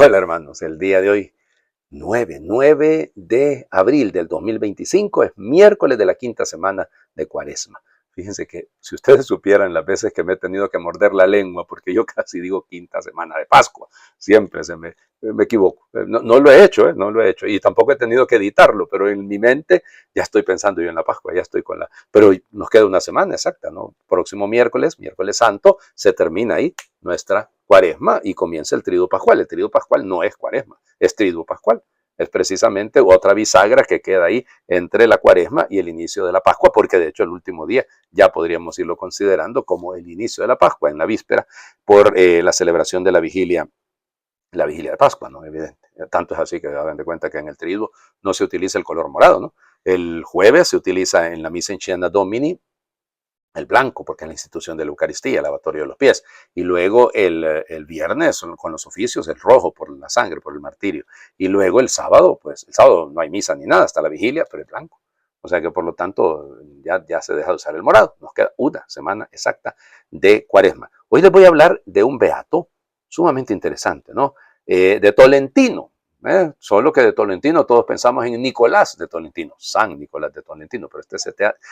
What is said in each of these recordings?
Hola hermanos, el día de hoy, 9 de abril del 2025, es miércoles de la quinta semana de Cuaresma. Fíjense que si ustedes supieran las veces que me he tenido que morder la lengua, porque yo casi digo quinta semana de Pascua, siempre me equivoco. No lo he hecho, no lo he hecho, y tampoco he tenido que editarlo, pero en mi mente ya estoy pensando yo en la Pascua, ya estoy con la... Pero nos queda una semana exacta, ¿no? Próximo miércoles Santo, se termina ahí nuestra Cuaresma y comienza el Triduo Pascual. El Triduo Pascual no es Cuaresma, es Triduo Pascual. Es precisamente otra bisagra que queda ahí entre la Cuaresma y el inicio de la Pascua, porque de hecho el último día ya podríamos irlo considerando como el inicio de la Pascua, en la víspera, por la celebración de la vigilia de Pascua, ¿no? Evidente. Tanto es así que hagan de cuenta que en el triduo no se utiliza el color morado, ¿no? El jueves se utiliza en la misa en Encena Domini el blanco, porque es la institución de la Eucaristía, el lavatorio de los pies. Y luego el viernes, con los oficios, el rojo por la sangre, por el martirio. Y luego el sábado, pues el sábado no hay misa ni nada, hasta la vigilia, pero el blanco. O sea que por lo tanto ya se deja de usar el morado. Nos queda una semana exacta de Cuaresma. Hoy les voy a hablar de un beato sumamente interesante, ¿no? De Tolentino. Solo que de Tolentino todos pensamos en Nicolás de Tolentino, San Nicolás de Tolentino, pero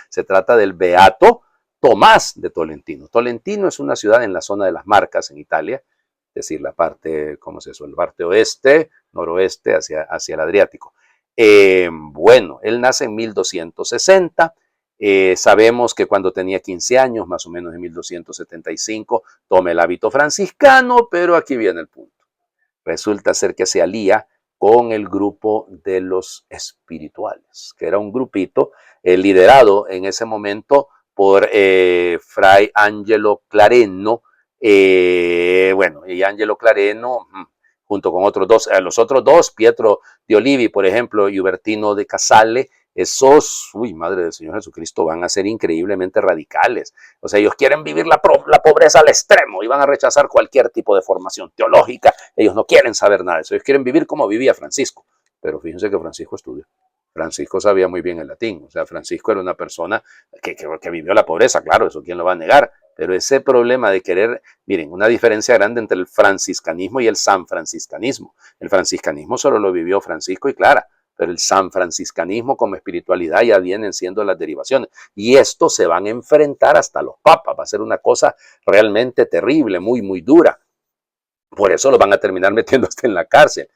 se trata del beato Tomás de Tolentino. Tolentino es una ciudad en la zona de las Marcas, en Italia, es decir, la parte, ¿cómo se llama? El parte oeste, noroeste, hacia el Adriático. Bueno, él nace en 1260. Sabemos que cuando tenía 15 años, más o menos en 1275, toma el hábito franciscano, pero aquí viene el punto. Resulta ser que se alía con el grupo de los espirituales, que era un grupito liderado en ese momento por Fray Angelo Clareno. Bueno, y Angelo Clareno, junto con los otros dos, Pietro de Olivi, por ejemplo, y Ubertino de Casale, esos, madre del Señor Jesucristo, van a ser increíblemente radicales. O sea, ellos quieren vivir la pobreza al extremo y van a rechazar cualquier tipo de formación teológica. Ellos no quieren saber nada de eso. Ellos quieren vivir como vivía Francisco. Pero fíjense que Francisco estudió. Francisco sabía muy bien el latín. O sea, Francisco era una persona que vivió la pobreza, claro, eso quién lo va a negar. Pero ese problema de querer, miren, una diferencia grande entre el franciscanismo y el sanfranciscanismo. El franciscanismo solo lo vivió Francisco y Clara, pero el sanfranciscanismo como espiritualidad ya vienen siendo las derivaciones. Y esto se van a enfrentar hasta los papas. Va a ser una cosa realmente terrible, muy, muy dura. Por eso lo van a terminar metiendo hasta en la cárcel.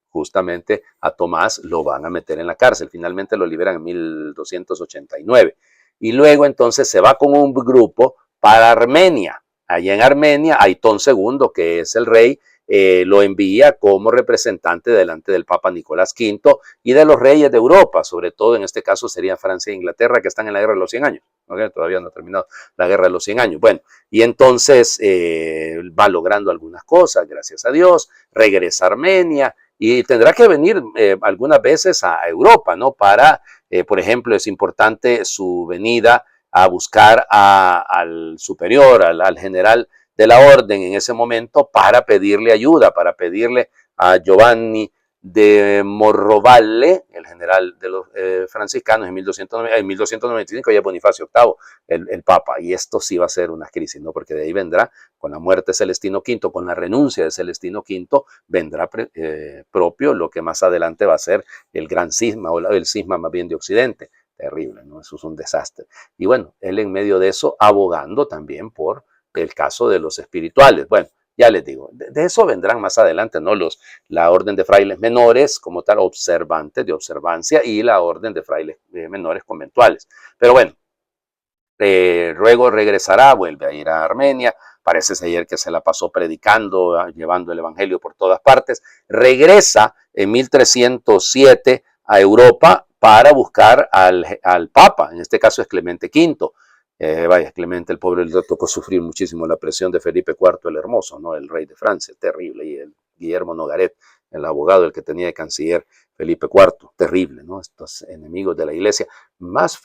Justamente a Tomás lo van a meter en la cárcel. Finalmente lo liberan en 1289. Y luego entonces se va con un grupo para Armenia. Allá en Armenia, Aitón II, que es el rey, lo envía como representante delante del Papa Nicolás V y de los reyes de Europa, sobre todo en este caso serían Francia e Inglaterra, que están en la guerra de los 100 años. ¿Okay? Todavía no ha terminado la guerra de los 100 años. Bueno, y entonces va logrando algunas cosas, gracias a Dios, regresa a Armenia y tendrá que venir algunas veces a Europa, ¿no? Para, por ejemplo, es importante su venida a buscar al superior, al general de la orden en ese momento para pedirle ayuda, para pedirle a Giovanni de Morrovalle, el general de los franciscanos, en 1295 ya Bonifacio VIII, el Papa, y esto sí va a ser una crisis, ¿no? Porque de ahí vendrá, con la muerte de Celestino V, con la renuncia de Celestino V, vendrá propio lo que más adelante va a ser el gran cisma, o el cisma más bien de Occidente. Terrible, ¿no? Eso es un desastre. Y bueno, él en medio de eso, abogando también por el caso de los espirituales. Bueno, ya les digo, de eso vendrán más adelante, ¿no? La orden de frailes menores, como tal, observantes de observancia, y la orden de frailes menores conventuales. Pero bueno, luego regresará, vuelve a ir a Armenia, parece ser que se la pasó predicando, llevando el evangelio por todas partes, regresa en 1307 a Europa para buscar al Papa, en este caso es Clemente V. Vaya, Clemente el pobre le tocó sufrir muchísimo la presión de Felipe IV el Hermoso, ¿no? El rey de Francia, terrible, y él Guillermo Nogaret, el abogado, el que tenía de canciller Felipe IV, terrible, ¿no? Estos enemigos de la iglesia, más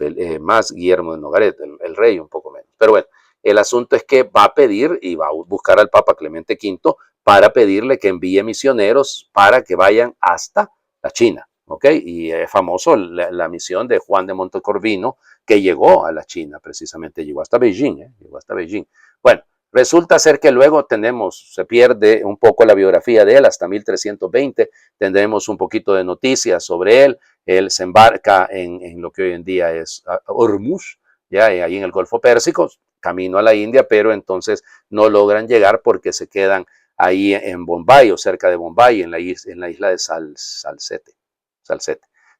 Guillermo de Nogaret, el rey un poco menos. Pero bueno, el asunto es que va a pedir y va a buscar al Papa Clemente V para pedirle que envíe misioneros para que vayan hasta la China, ¿ok? Y es famoso la misión de Juan de Montecorvino, que llegó a la China, precisamente llegó hasta Beijing, llegó hasta Beijing. Bueno, resulta ser que luego se pierde un poco la biografía de él hasta 1320, tendremos un poquito de noticias sobre él se embarca en lo que hoy en día es Hormuz, ya ahí en el Golfo Pérsico, camino a la India, pero entonces no logran llegar porque se quedan ahí en Bombay o cerca de Bombay, en la isla de Salsette.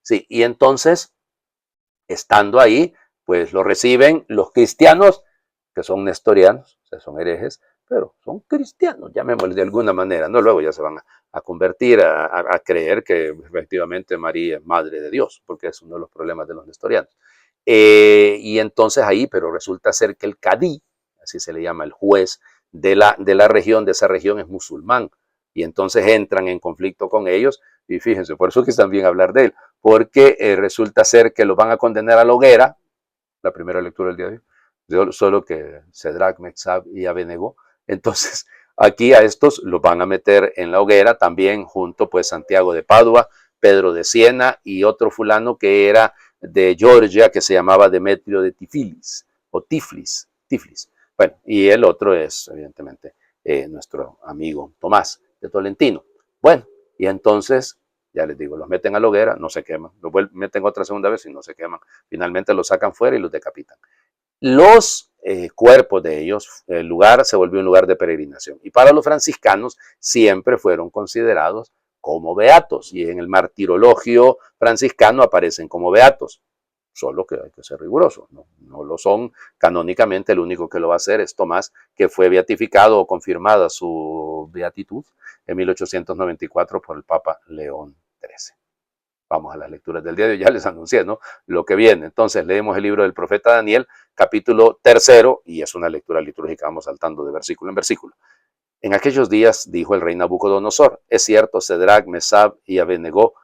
Sí, y entonces, estando ahí, pues lo reciben los cristianos, que son nestorianos, o sea, son herejes, pero son cristianos, llamémosles de alguna manera, ¿no? Luego ya se van a convertir, a creer que efectivamente María es madre de Dios, porque es uno de los problemas de los nestorianos. Y entonces ahí, pero resulta ser que el cadí, así se le llama el juez de la región, de esa región es musulmán, y entonces entran en conflicto con ellos, y fíjense, por eso que están bien hablar de él, porque resulta ser que los van a condenar a la hoguera, la primera lectura del día de hoy, solo que Cedrac, Metsab y Abednego, entonces aquí a estos los van a meter en la hoguera, también junto pues Santiago de Padua, Pedro de Siena y otro fulano que era de Georgia que se llamaba Demetrio de Tiflis, o Tiflis. Bueno, y el otro es evidentemente nuestro amigo Tomás de Tolentino. Bueno, y entonces, ya les digo, los meten a la hoguera, no se queman, los meten otra segunda vez y no se queman. Finalmente los sacan fuera y los decapitan. Los cuerpos de ellos, el lugar se volvió un lugar de peregrinación. Y para los franciscanos siempre fueron considerados como beatos. Y en el martirologio franciscano aparecen como beatos. Solo que hay que ser riguroso, no lo son canónicamente, el único que lo va a hacer es Tomás, que fue beatificado o confirmada su beatitud en 1894 por el Papa León XIII. Vamos a las lecturas del día de hoy, ya les anuncié, ¿no? Lo que viene. Entonces leemos el libro del profeta Daniel, capítulo 3, y es una lectura litúrgica, vamos saltando de versículo en versículo. En aquellos días dijo el rey Nabucodonosor, es cierto, Cedrac, Mesab y Abednego,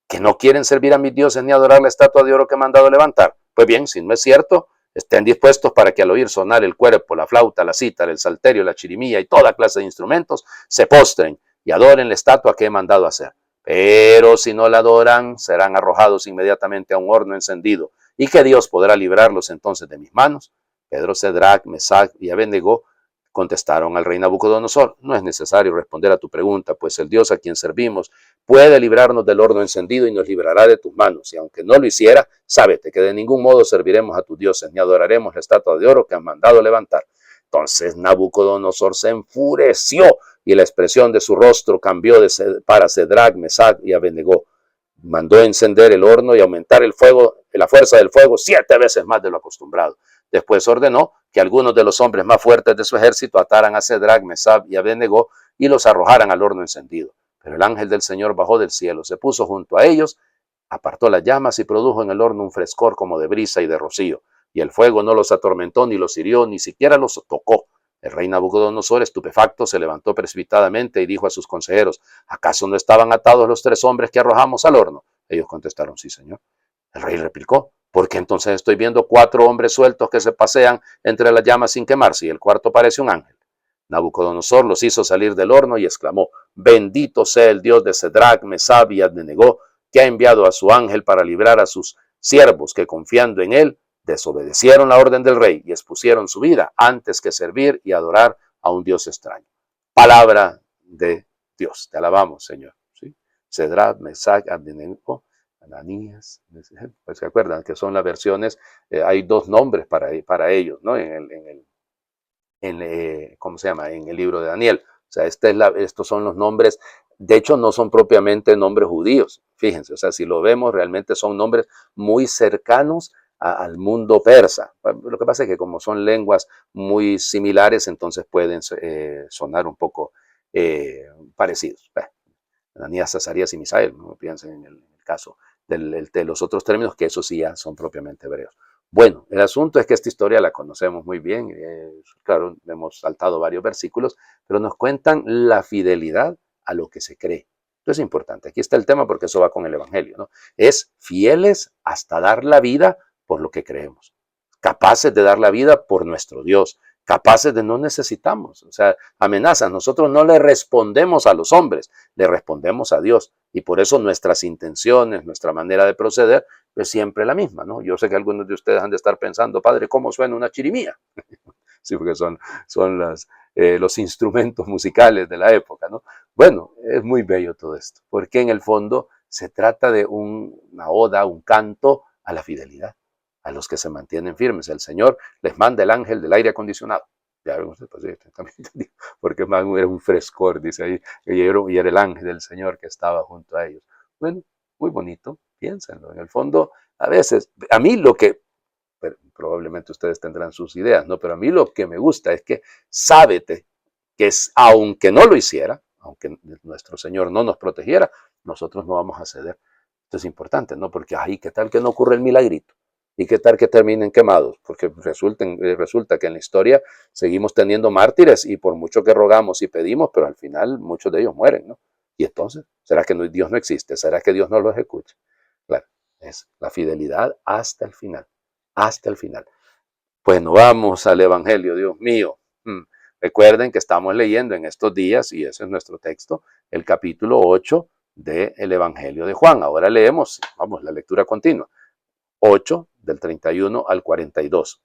que no quieren servir a mis dioses ni adorar la estatua de oro que he mandado levantar. Pues bien, si no es cierto, estén dispuestos para que al oír sonar el cuerpo, la flauta, la cítara, el salterio, la chirimía y toda clase de instrumentos, se postren y adoren la estatua que he mandado hacer. Pero si no la adoran, serán arrojados inmediatamente a un horno encendido. ¿Y que Dios podrá librarlos entonces de mis manos? Pedro, Cedrac, Mesac y Abednego contestaron al rey Nabucodonosor, no es necesario responder a tu pregunta, pues el Dios a quien servimos puede librarnos del horno encendido y nos librará de tus manos. Y aunque no lo hiciera, sábete que de ningún modo serviremos a tus dioses, ni adoraremos la estatua de oro que han mandado levantar. Entonces Nabucodonosor se enfureció y la expresión de su rostro cambió para Cedrac, Mesac y Abednego. Mandó encender el horno y aumentar el fuego, la fuerza del fuego 7 veces más de lo acostumbrado. Después ordenó que algunos de los hombres más fuertes de su ejército ataran a Cedrac, Mesab y Abednego y los arrojaran al horno encendido. Pero el ángel del Señor bajó del cielo, se puso junto a ellos, apartó las llamas y produjo en el horno un frescor como de brisa y de rocío. Y el fuego no los atormentó, ni los hirió, ni siquiera los tocó. El rey Nabucodonosor, estupefacto, se levantó precipitadamente y dijo a sus consejeros, ¿acaso no estaban atados los 3 hombres que arrojamos al horno? Ellos contestaron, sí, señor. El rey replicó, ¿por qué entonces estoy viendo 4 hombres sueltos que se pasean entre las llamas sin quemarse y el cuarto parece un ángel? Nabucodonosor los hizo salir del horno y exclamó, bendito sea el Dios de Cedrac, Mesab y Abednego, que ha enviado a su ángel para librar a sus siervos que confiando en él desobedecieron la orden del rey y expusieron su vida antes que servir y adorar a un Dios extraño. Palabra de Dios. Te alabamos, Señor. ¿Sí? Cedrac, Mesach, Abednego, Ananías, pues se acuerdan que son las versiones, hay 2 nombres para ellos, ¿no? ¿Cómo se llama? En el libro de Daniel. O sea, estos son los nombres, de hecho no son propiamente nombres judíos, fíjense, o sea, si lo vemos realmente son nombres muy cercanos al mundo persa. Lo que pasa es que como son lenguas muy similares, entonces pueden sonar un poco parecidos. Ananías, Azarías y Misael, no piensen en el caso de los otros términos, que esos sí ya son propiamente hebreos. Bueno, el asunto es que esta historia la conocemos muy bien, claro, hemos saltado varios versículos, pero nos cuentan la fidelidad a lo que se cree. Esto es importante. Aquí está el tema porque eso va con el Evangelio, ¿no? Es fieles hasta dar la vida por lo que creemos. Capaces de dar la vida por nuestro Dios. Capaces de no necesitamos. O sea, amenazas. Nosotros no le respondemos a los hombres, le respondemos a Dios. Y por eso nuestras intenciones, nuestra manera de proceder es siempre la misma, ¿no? Yo sé que algunos de ustedes han de estar pensando, padre, ¿cómo suena una chirimía? Sí, porque son los instrumentos musicales de la época, ¿no? Bueno, es muy bello todo esto, porque en el fondo se trata de una oda, un canto a la fidelidad, a los que se mantienen firmes. El Señor les manda el ángel del aire acondicionado. Ya ven ustedes, pues sí, también entendido, porque más era un frescor, dice ahí, y era el ángel del Señor que estaba junto a ellos. Bueno, muy bonito, piénsenlo. En el fondo, a veces, a mí lo que pero probablemente ustedes tendrán sus ideas, ¿no? Pero a mí lo que me gusta es que sábete que es, aunque no lo hiciera, aunque nuestro Señor no nos protegiera, nosotros no vamos a ceder. Esto es importante, ¿no? Porque, ay, ¿qué tal que no ocurre el milagrito? ¿Y qué tal que terminen quemados? Porque resulta que en la historia seguimos teniendo mártires y por mucho que rogamos y pedimos, pero al final muchos de ellos mueren, ¿no? Y entonces, ¿será que Dios no existe? ¿Será que Dios no los escucha? Claro, es la fidelidad hasta el final. Hasta el final. Bueno, vamos al Evangelio, Dios mío. Recuerden que estamos leyendo en estos días, y ese es nuestro texto, el capítulo 8 del Evangelio de Juan. Ahora leemos, vamos, la lectura continua. 8 del 31 al 42.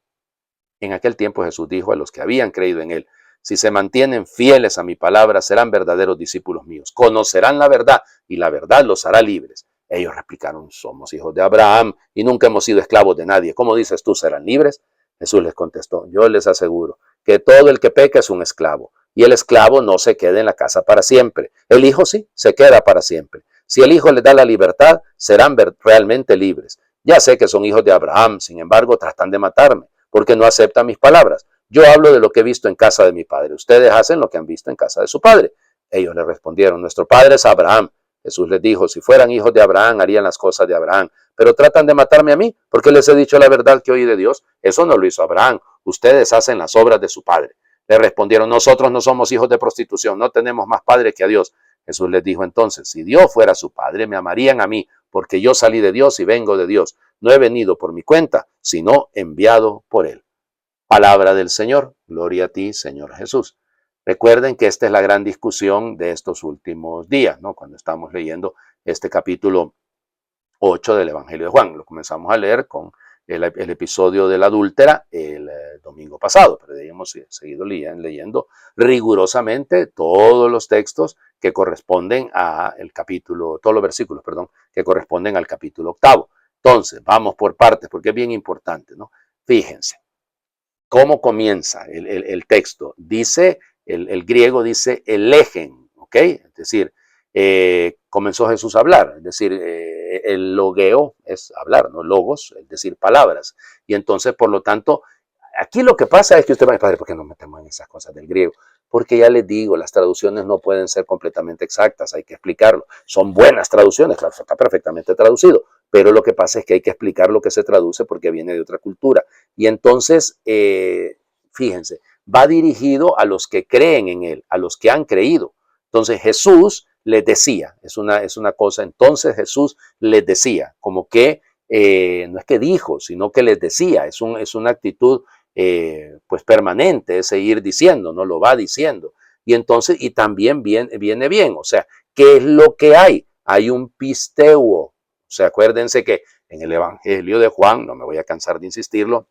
En aquel tiempo Jesús dijo a los que habían creído en él, si se mantienen fieles a mi palabra, serán verdaderos discípulos míos. Conocerán la verdad y la verdad los hará libres. Ellos replicaron, somos hijos de Abraham y nunca hemos sido esclavos de nadie. ¿Cómo dices tú, serán libres? Jesús les contestó, yo les aseguro que todo el que peca es un esclavo y el esclavo no se queda en la casa para siempre. El hijo sí, se queda para siempre. Si el hijo les da la libertad, serán realmente libres. Ya sé que son hijos de Abraham, sin embargo tratan de matarme porque no aceptan mis palabras. Yo hablo de lo que he visto en casa de mi padre. Ustedes hacen lo que han visto en casa de su padre. Ellos le respondieron, nuestro padre es Abraham. Jesús les dijo, si fueran hijos de Abraham, harían las cosas de Abraham. Pero tratan de matarme a mí, porque les he dicho la verdad que oí de Dios. Eso no lo hizo Abraham. Ustedes hacen las obras de su padre. Le respondieron, nosotros no somos hijos de prostitución, no tenemos más padre que a Dios. Jesús les dijo entonces, si Dios fuera su padre, me amarían a mí, porque yo salí de Dios y vengo de Dios. No he venido por mi cuenta, sino enviado por él. Palabra del Señor. Gloria a ti, Señor Jesús. Recuerden que esta es la gran discusión de estos últimos días, ¿no? Cuando estamos leyendo este capítulo 8 del Evangelio de Juan. Lo comenzamos a leer con el episodio de la adúltera el domingo pasado, pero hemos seguido leyendo rigurosamente todos los textos que corresponden al capítulo, todos los versículos, perdón, que corresponden al capítulo 8. Entonces, vamos por partes, porque es bien importante, ¿no? Fíjense. ¿Cómo comienza el texto? Dice, el griego dice elegen, ¿ok? Es decir, comenzó Jesús a hablar, es decir, el logeo es hablar, ¿no? Logos, es decir, palabras. Y entonces, por lo tanto, aquí lo que pasa es que usted va a decir, padre, ¿por qué no metemos en esas cosas del griego? Porque ya les digo, las traducciones no pueden ser completamente exactas, hay que explicarlo. Son buenas traducciones, claro, está perfectamente traducido, pero lo que pasa es que hay que explicar lo que se traduce porque viene de otra cultura. Y entonces, fíjense, va dirigido a los que creen en él, a los que han creído. Entonces Jesús les decía, es una cosa, entonces Jesús les decía, como que no es que dijo, sino que les decía, es una actitud pues permanente, es seguir diciendo, no lo va diciendo. Y entonces, y también viene bien, o sea, ¿qué es lo que hay? Hay un pisteuo. O sea, acuérdense que en el Evangelio de Juan, no me voy a cansar de insistirlo,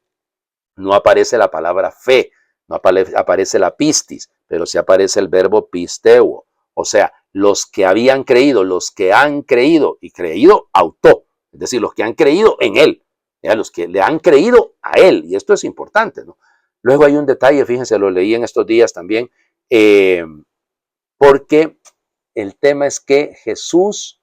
no aparece la palabra fe, no aparece la pistis, pero sí aparece el verbo pisteuo. O sea, los que habían creído, los que han creído, y creído auto, es decir, los que han creído en él, ¿ya? Los que le han creído a él, y esto es importante, ¿no? Luego hay un detalle, fíjense, lo leí en estos días también, porque el tema es que Jesús,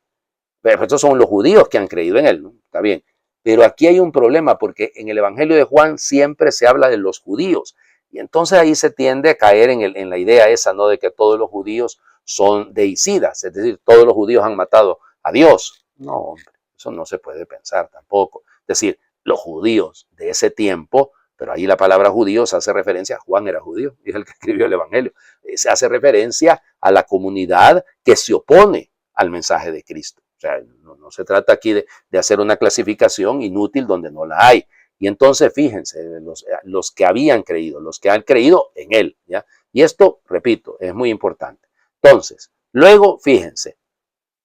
estos son los judíos que han creído en él, ¿no? Está bien. Pero aquí hay un problema porque en el Evangelio de Juan siempre se habla de los judíos. Y entonces ahí se tiende a caer en la idea esa, ¿no? De que todos los judíos son deicidas, es decir, todos los judíos han matado a Dios. No, hombre, eso no se puede pensar tampoco. Es decir, los judíos de ese tiempo pero ahí la palabra judío se hace referencia, Juan era judío, es el que escribió el Evangelio, se hace referencia a la comunidad que se opone al mensaje de Cristo. O sea, no se trata aquí de hacer una clasificación inútil donde no la hay. Y entonces, fíjense, los que habían creído, los que han creído en él, ¿ya? Y esto, repito, es muy importante. Entonces, luego, fíjense,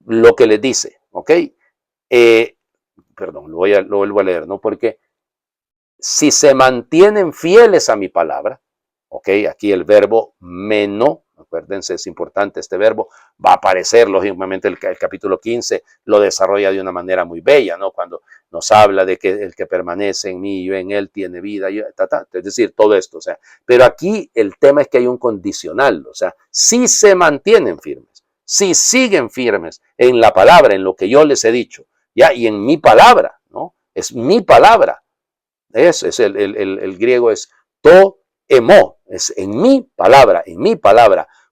lo que les dice, ¿ok? Perdón, lo vuelvo a leer, ¿no? Porque si se mantienen fieles a mi palabra, ¿ok? Aquí el verbo meno, acuérdense, es importante este verbo, va a aparecer, lógicamente, el capítulo 15 lo desarrolla de una manera muy bella, ¿no? Cuando nos habla de que el que permanece en mí y yo en él tiene vida, es decir, todo esto, o sea, pero aquí el tema es que hay un condicional, o sea, si se mantienen firmes, si siguen firmes en la palabra, en lo que yo les he dicho, ya, y en mi palabra, ¿no? Es mi palabra. Es el griego es to emo, es en mi palabra,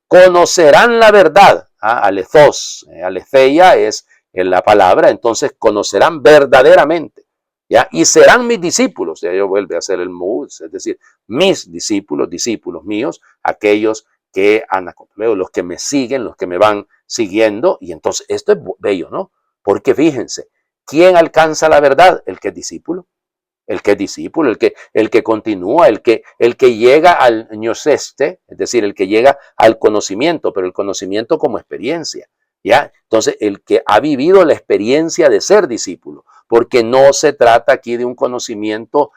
conocerán la verdad, alethos, aletheia es en la palabra, entonces conocerán verdaderamente, ¿ya? Y serán mis discípulos, ya yo vuelve a ser el mus, es decir, mis discípulos, discípulos míos, aquellos que han acompañado, los que me siguen, los que me van siguiendo, y entonces esto es bello, ¿no? Porque fíjense, ¿quién alcanza la verdad? El que es discípulo. El que es discípulo, el que continúa, el que llega al ñoseste, es decir, el que llega al conocimiento, pero el conocimiento como experiencia, ¿ya? Entonces, el que ha vivido la experiencia de ser discípulo, porque no se trata aquí de un conocimiento,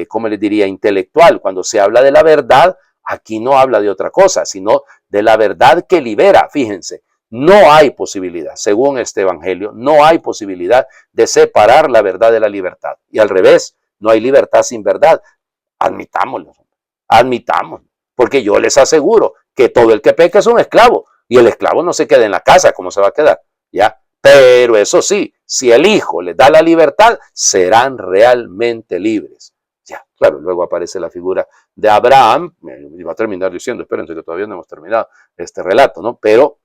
como les diría, intelectual. Cuando se habla de la verdad, aquí no habla de otra cosa, sino de la verdad que libera, fíjense. No hay posibilidad, según este evangelio, no hay posibilidad de separar la verdad de la libertad. Y al revés, no hay libertad sin verdad. Admitámoslo, admitámoslo. Porque yo les aseguro que todo el que peca es un esclavo. Y el esclavo no se queda en la casa, ¿cómo se va a quedar? ¿Ya? Pero eso sí, si el Hijo les da la libertad, serán realmente libres. Ya, claro, luego aparece la figura de Abraham, iba a terminar diciendo, espérense que todavía no hemos terminado este relato, ¿no? Pero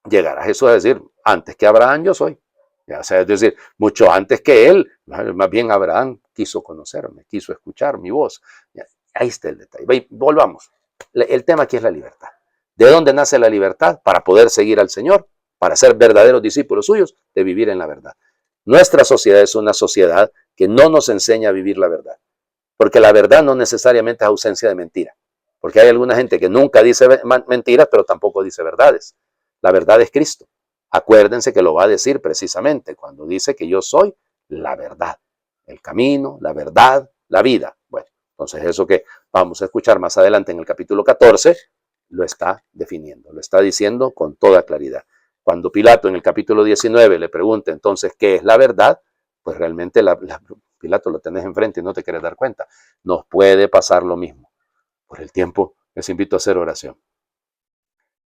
llegará Jesús a decir, antes que Abraham yo soy. Ya, o sea, es decir, mucho antes que él, más bien Abraham quiso conocerme, quiso escuchar mi voz. Ya, ahí está el detalle. Volvamos. El tema aquí es la libertad. ¿De dónde nace la libertad? Para poder seguir al Señor, para ser verdaderos discípulos suyos, de vivir en la verdad. Nuestra sociedad es una sociedad que no nos enseña a vivir la verdad, porque la verdad no necesariamente es ausencia de mentira, porque hay alguna gente que nunca dice mentiras, pero tampoco dice verdades. La verdad es Cristo. Acuérdense que lo va a decir precisamente cuando dice que yo soy la verdad, el camino, la verdad, la vida. Bueno, entonces eso que vamos a escuchar más adelante en el capítulo 14 lo está definiendo, lo está diciendo con toda claridad. Cuando Pilato en el capítulo 19 le pregunta entonces qué es la verdad, pues realmente Pilato lo tenés enfrente y no te quieres dar cuenta. Nos puede pasar lo mismo. Por el tiempo, les invito a hacer oración.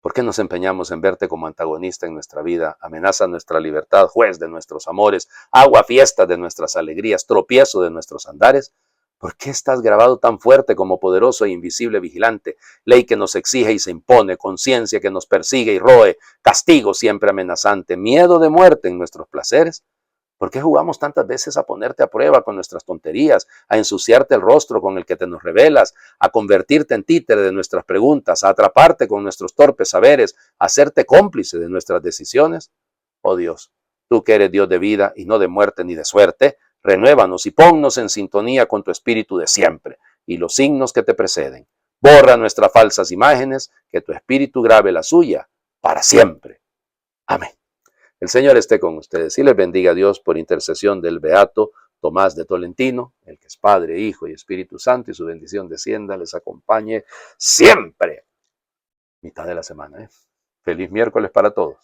¿Por qué nos empeñamos en verte como antagonista en nuestra vida, amenaza nuestra libertad, juez de nuestros amores, agua fiesta de nuestras alegrías, tropiezo de nuestros andares? ¿Por qué estás grabado tan fuerte como poderoso e invisible vigilante, ley que nos exige y se impone, conciencia que nos persigue y roe, castigo siempre amenazante, miedo de muerte en nuestros placeres? ¿Por qué jugamos tantas veces a ponerte a prueba con nuestras tonterías, a ensuciarte el rostro con el que te nos revelas, a convertirte en títere de nuestras preguntas, a atraparte con nuestros torpes saberes, a hacerte cómplice de nuestras decisiones? Oh Dios, tú que eres Dios de vida y no de muerte ni de suerte, renuévanos y ponnos en sintonía con tu espíritu de siempre y los signos que te preceden. Borra nuestras falsas imágenes, que tu espíritu grabe la suya para siempre. Amén. El Señor esté con ustedes y les bendiga a Dios por intercesión del Beato Tomás de Tolentino, el que es Padre, Hijo y Espíritu Santo, y su bendición descienda, les acompañe siempre. Mitad de la semana, ¿eh? Feliz miércoles para todos.